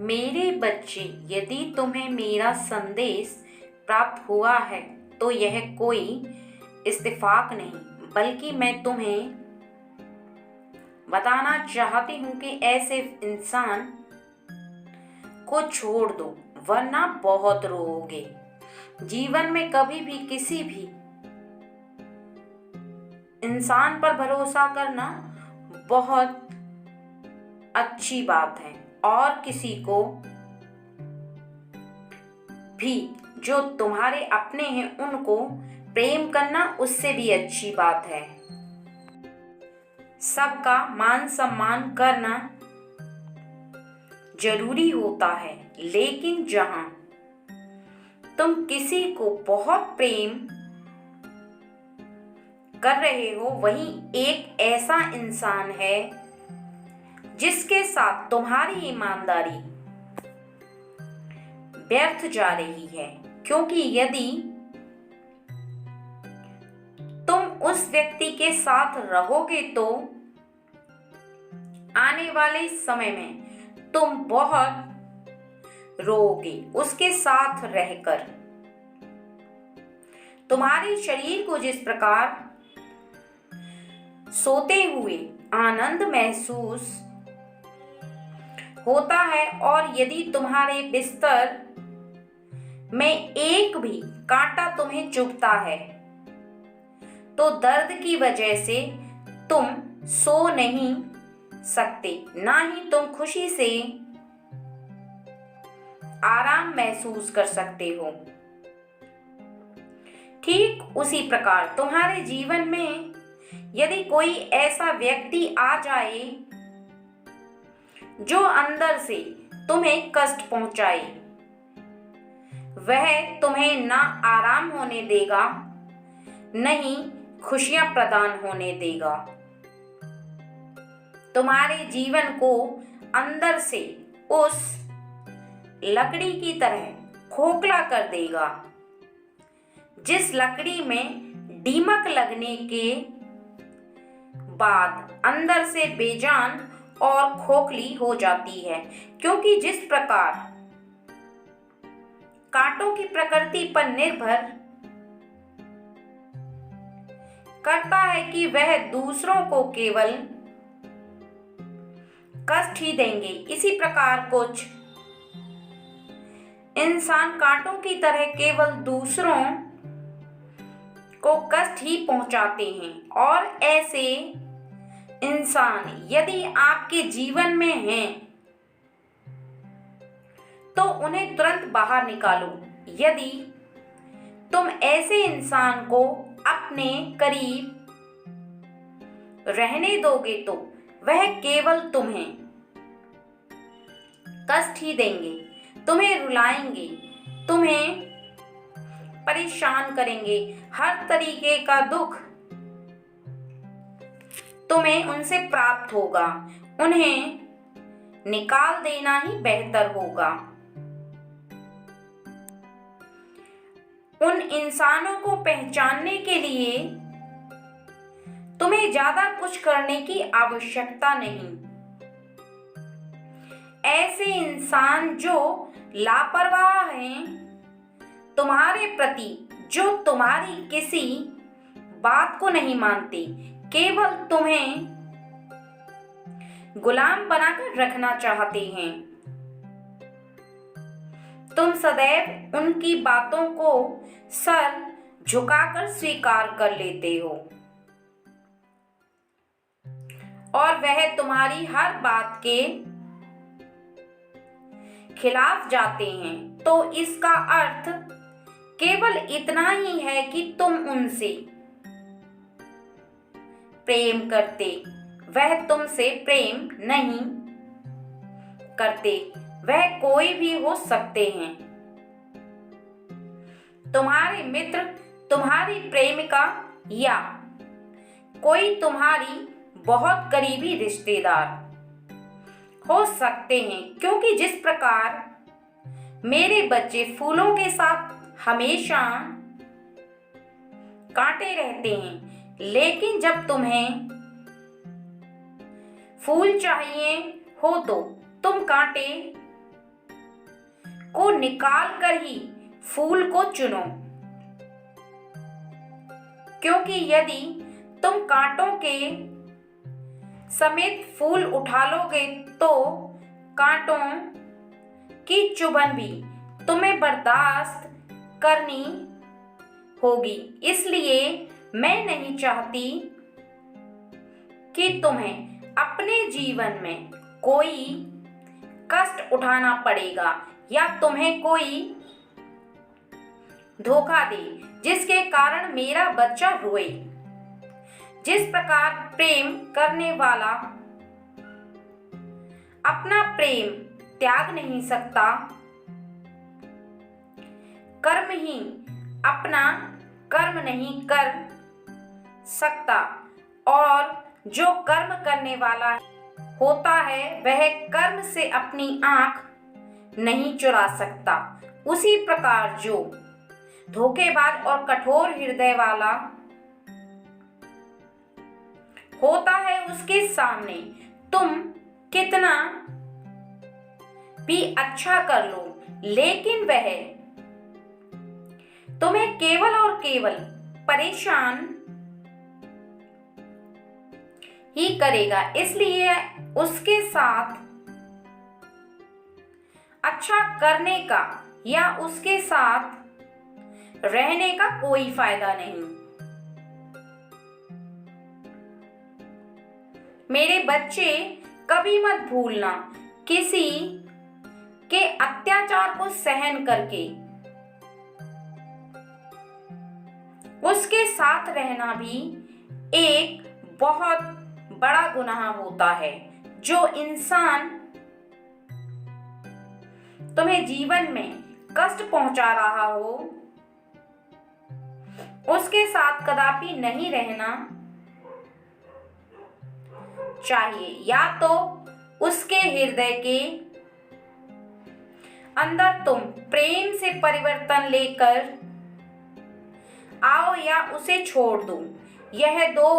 मेरे बच्चे, यदि तुम्हें मेरा संदेश प्राप्त हुआ है तो यह कोई इत्तेफाक नहीं, बल्कि मैं तुम्हें बताना चाहती हूँ कि ऐसे इंसान को छोड़ दो, वरना बहुत रोओगे। जीवन में कभी भी किसी भी इंसान पर भरोसा करना बहुत अच्छी बात है, और किसी को भी जो तुम्हारे अपने हैं उनको प्रेम करना उससे भी अच्छी बात है। सबका मान सम्मान करना जरूरी होता है, लेकिन जहां तुम किसी को बहुत प्रेम कर रहे हो वहीं एक ऐसा इंसान है जिसके साथ तुम्हारी ईमानदारी व्यर्थ जा रही है, क्योंकि यदि तुम उस व्यक्ति के साथ रहोगे तो आने वाले समय में तुम बहुत रोओगे। उसके साथ रहकर तुम्हारे शरीर को जिस प्रकार सोते हुए आनंद महसूस होता है, और यदि तुम्हारे बिस्तर में एक भी कांटा तुम्हें चुभता है तो दर्द की वजह से तुम सो नहीं सकते, ना ही तुम खुशी से आराम महसूस कर सकते हो। ठीक उसी प्रकार तुम्हारे जीवन में यदि कोई ऐसा व्यक्ति आ जाए जो अंदर से तुम्हें कष्ट पहुंचाए, वह तुम्हें ना आराम होने देगा, नहीं खुशियां प्रदान होने देगा। तुम्हारे जीवन को अंदर से उस लकड़ी की तरह खोखला कर देगा जिस लकड़ी में दीमक लगने के बाद अंदर से बेजान और खोखली हो जाती है, क्योंकि जिस प्रकार कांटों की प्रकृति पर निर्भर करता है कि वह दूसरों को केवल कष्ट ही देंगे, इसी प्रकार कुछ इंसान कांटों की तरह केवल दूसरों को कष्ट ही पहुंचाते हैं। और ऐसे इंसान यदि आपके जीवन में हैं तो उन्हें तुरंत बाहर निकालो। यदि तुम ऐसे इंसान को अपने करीब रहने दोगे तो वह केवल तुम्हें कष्ट ही देंगे, तुम्हें रुलाएंगे, तुम्हें परेशान करेंगे, हर तरीके का दुख तुम्हें उनसे प्राप्त होगा। उन्हें निकाल देना ही बेहतर होगा। उन इंसानों को पहचानने के लिए तुम्हें ज्यादा कुछ करने की आवश्यकता नहीं। ऐसे इंसान जो लापरवाह हैं तुम्हारे प्रति, जो तुम्हारी किसी बात को नहीं मानते, केवल तुम्हें गुलाम बनाकर रखना चाहते हैं, तुम सदैव उनकी बातों को सर झुकाकर स्वीकार कर लेते हो और वह तुम्हारी हर बात के खिलाफ जाते हैं, तो इसका अर्थ केवल इतना ही है कि तुम उनसे प्रेम करते, वह तुमसे प्रेम नहीं करते। वह कोई भी हो सकते हैं, तुम्हारे मित्र, तुम्हारी प्रेमिका या कोई तुम्हारी बहुत करीबी रिश्तेदार हो सकते हैं, क्योंकि जिस प्रकार मेरे बच्चे फूलों के साथ हमेशा कांटे रहते हैं, लेकिन जब तुम्हें फूल चाहिए हो तो तुम कांटे को निकाल कर ही फूल को चुनो, क्योंकि यदि तुम कांटों के समेत फूल उठा लोगे तो कांटों की चुभन भी तुम्हें बर्दाश्त करनी होगी। इसलिए मैं नहीं चाहती कि तुम्हें अपने जीवन में कोई कष्ट उठाना पड़ेगा या तुम्हें कोई धोखा दे जिसके कारण मेरा बच्चा रोए। जिस प्रकार प्रेम करने वाला अपना प्रेम त्याग नहीं सकता, कर्म ही अपना कर्म नहीं कर सकता, और जो कर्म करने वाला होता है वह कर्म से अपनी आंख नहीं चुरा सकता। उसी प्रकार जो धोखेबाज और कठोर हृदय वाला होता है उसके सामने तुम कितना भी अच्छा कर लो, लेकिन वह तुम्हें केवल और केवल परेशान ही करेगा। इसलिए उसके साथ अच्छा करने का या उसके साथ रहने का कोई फायदा नहीं। मेरे बच्चे, कभी मत भूलना, किसी के अत्याचार को सहन करके उसके साथ रहना भी एक बहुत बड़ा गुनाह होता है। जो इंसान तुम्हें जीवन में कष्ट पहुंचा रहा हो उसके साथ कदापि नहीं रहना चाहिए। या तो उसके हृदय के अंदर तुम प्रेम से परिवर्तन लेकर आओ या उसे छोड़ दो। यह दो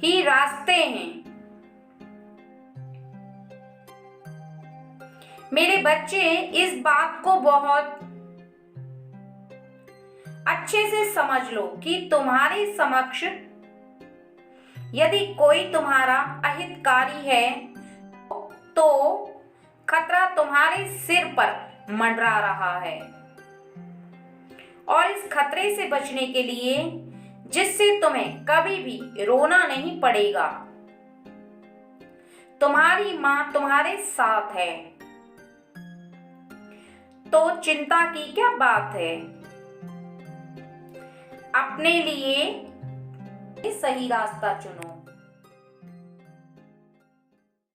ही रास्ते हैं। मेरे बच्चे, इस बात को बहुत अच्छे से समझ लो कि तुम्हारे समक्ष यदि कोई तुम्हारा अहितकारी है तो खतरा तुम्हारे सिर पर मंडरा रहा है, और इस खतरे से बचने के लिए जिससे तुम्हें कभी भी रोना नहीं पड़ेगा, तुम्हारी मां तुम्हारे साथ है, तो चिंता की क्या बात है। अपने लिए सही रास्ता चुनो।